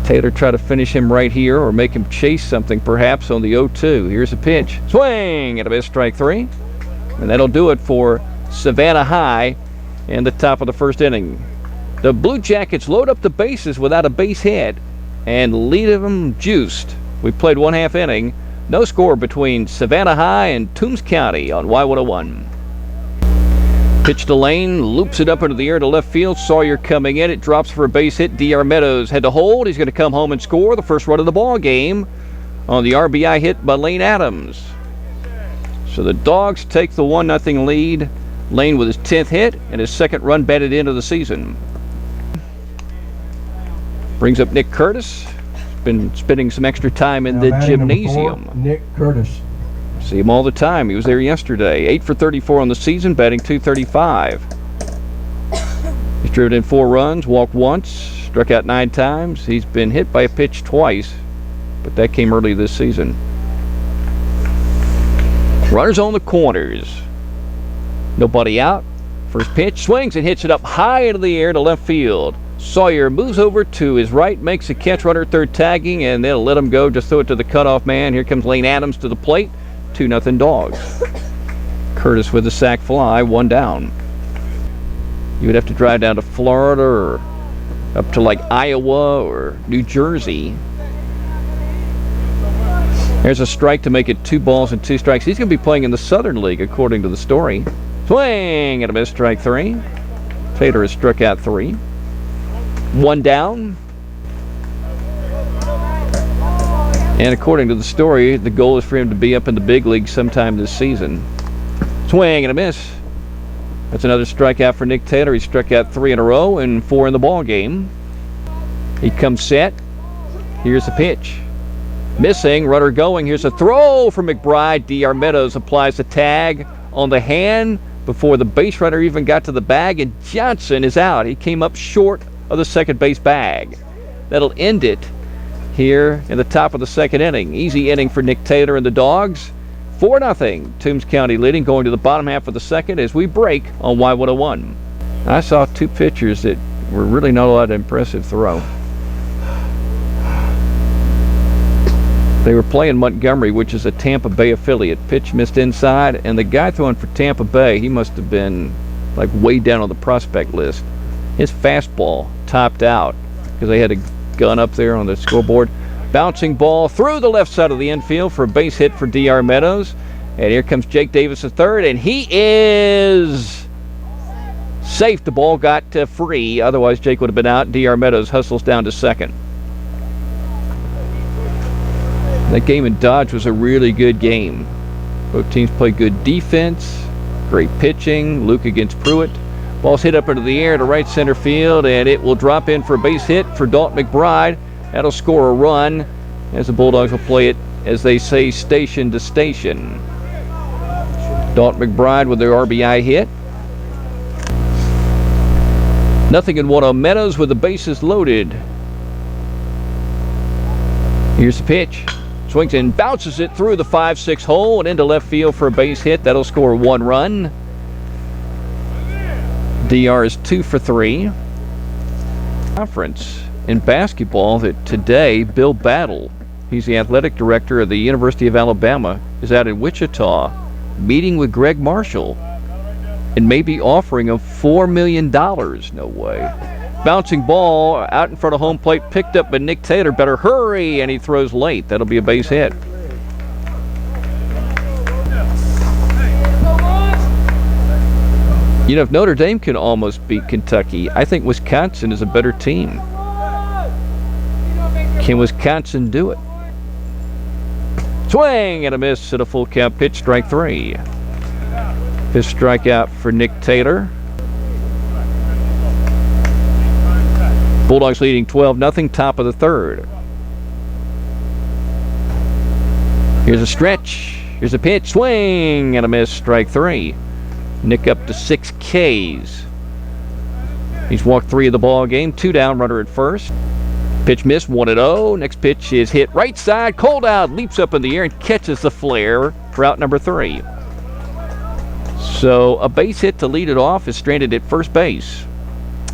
Taylor try to finish him right here or make him chase something perhaps on the 0-2. Here's a pitch. Swing and a miss, strike three. And that'll do it for Savannah High in the top of the first inning. The Blue Jackets load up the bases without a base hit and lead them juiced. We played 1/2 inning. No score between Savannah High and Toombs County on Y101. Pitch to Lane, loops it up into the air to left field. Sawyer coming in. It drops for a base hit. D.R. Meadows had to hold. He's going to come home and score the first run of the ball game on the RBI hit by Lane Adams. So the Dogs take the 1-0 lead. Lane with his 10th hit and his second run batted into the season. Brings up Nick Curtis. Been spending some extra time in the gymnasium. Nick Curtis. See him all the time. He was there yesterday. 8 for 34 on the season, batting .235. He's driven in 4 runs, walked once, struck out 9 times. He's been hit by a pitch twice, but that came early this season. Runners on the corners. Nobody out. First pitch, swings and hits it up high into the air to left field. Sawyer moves over to his right, makes a catch, runner third tagging, and they'll let him go. Just throw it to the cutoff man. Here comes Lane Adams to the plate. 2-0 Dogs. Curtis with the sac fly, 1 down. You would have to drive down to Florida or up to like Iowa or New Jersey. There's a strike to make it 2 balls and 2 strikes. He's going to be playing in the Southern League, according to the story. Swing and a miss, strike 3. Taylor has struck out 3. 1 down. And according to the story, the goal is for him to be up in the big league sometime this season. Swing and a miss. That's another strikeout for Nick Taylor. He struck out 3 in a row and 4 in the ball game. He comes set. Here's the pitch. Missing, runner going. Here's a throw for McBride. D.R. Meadows applies the tag on the hand before the base runner even got to the bag, and Johnson is out. He came up short of the second base bag. That'll end it here in the top of the second inning. Easy inning for Nick Taylor and the Dogs. 4-0. Toombs County leading, going to the bottom half of the second as we break on Y101. I saw 2 pitchers that were really not a lot of impressive throw. They were playing Montgomery, which is a Tampa Bay affiliate. Pitch missed inside, and the guy throwing for Tampa Bay, he must have been like way down on the prospect list. His fastball topped out because they had a gun up there on the scoreboard. Bouncing ball through the left side of the infield for a base hit for D.R. Meadows. And here comes Jake Davis the third, and he is safe. The ball got free. Otherwise, Jake would have been out. D.R. Meadows hustles down to second. That game in Dodge was a really good game. Both teams played good defense, great pitching. Luke against Pruitt. Ball's hit up into the air to right center field, and it will drop in for a base hit for Dalton McBride. That'll score a run as the Bulldogs will play it, as they say, station to station. Dalton McBride with their RBI hit. 0-1 on Meadows with the bases loaded. Here's the pitch. Swings and bounces it through the 5-6 hole and into left field for a base hit. That'll score 1 run. DR is 2 for 3. Conference in basketball that today, Bill Battle, he's the athletic director of the University of Alabama, is out in Wichita meeting with Greg Marshall and maybe offering him $4 million. No way. Bouncing ball out in front of home plate, picked up by Nick Taylor. Better hurry, and he throws late. That'll be a base hit. You know, if Notre Dame can almost beat Kentucky, I think Wisconsin is a better team. Can Wisconsin do it? Swing and a miss at a full count pitch, strike 3. His strikeout for Nick Taylor. Bulldogs leading 12-0, top of the third. Here's a stretch. Here's a pitch, swing and a miss, strike 3. Nick up to 6 Ks. He's walked 3 of the ball game. 2 down, runner at first. Pitch missed, 1-0. Next pitch is hit right side, cold out, leaps up in the air and catches the flare for out number 3. So a base hit to lead it off is stranded at first base.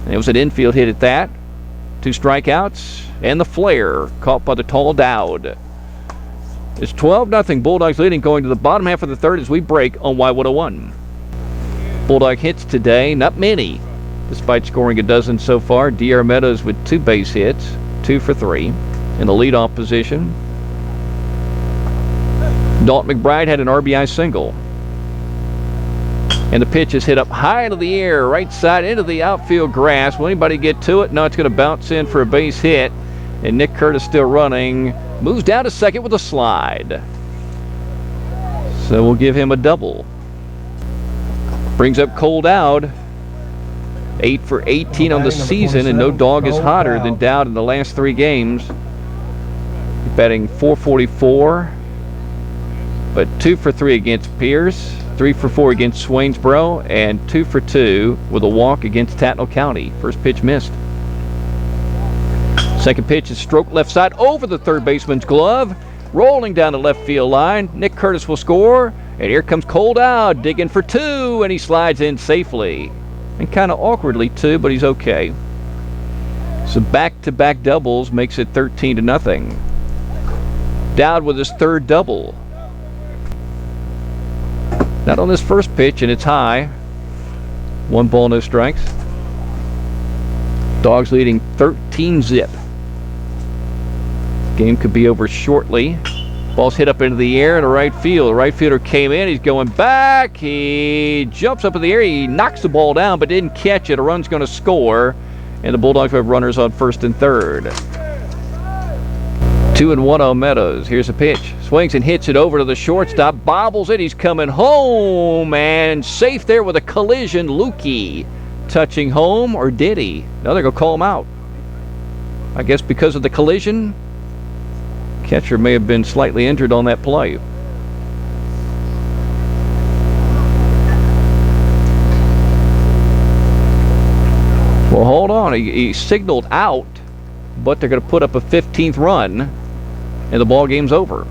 And it was an infield hit at that. 2 strikeouts. And the flare caught by the tall Dowd. It's 12-0. Bulldogs leading going to the bottom half of the third as we break on Y101. Bulldog hits today, not many. Despite scoring a dozen so far, D.R. Meadows with 2 base hits, 2 for 3 in the leadoff position. Dalton McBride had an RBI single. And the pitch is hit up high into the air, right side into the outfield grass. Will anybody get to it? No, it's going to bounce in for a base hit. And Nick Curtis still running. Moves down to second with a slide. So we'll give him a double. Brings up Cole Dowd. 8 for 18 on the season, and no dog is hotter than Dowd in the last 3 games. Batting .444, but 2 for 3 against Pierce, 3 for 4 against Swainsboro, and 2 for 2 with a walk against Tattnall County. First pitch missed. Second pitch is stroked left side over the third baseman's glove. Rolling down the left field line. Nick Curtis will score, and here comes Cole Dowd digging for 2, and he slides in safely. And kind of awkwardly too, but he's okay. So back-to-back doubles makes it 13-0. Dowd with his 3rd double. Not on this first pitch, and it's high. 1 ball, no strikes. Dogs leading 13-0. Game could be over shortly. Ball's hit up into the air in the right field. The right fielder came in. He's going back. He jumps up in the air. He knocks the ball down but didn't catch it. A run's going to score. And the Bulldogs have runners on first and third. 2-1 on Meadows. Here's a pitch. Swings and hits it over to the shortstop. Bobbles it. He's coming home. And safe there with a collision. Lukey touching home, or did he? Now they're going to call him out. I guess because of the collision. Catcher may have been slightly injured on that play. Well, hold on. He signaled out, but they're going to put up a 15th run, and the ball game's over.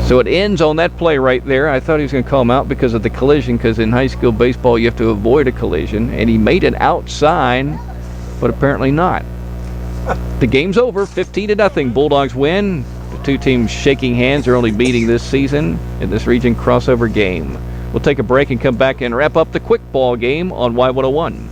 So it ends on that play right there. I thought he was going to call him out because of the collision, because in high school baseball you have to avoid a collision, and he made an out sign, but apparently not. The game's over, 15-0. Bulldogs win. The 2 teams shaking hands. Are only meeting this season in this region crossover game. We'll take a break and come back and wrap up the quick ball game on Y101.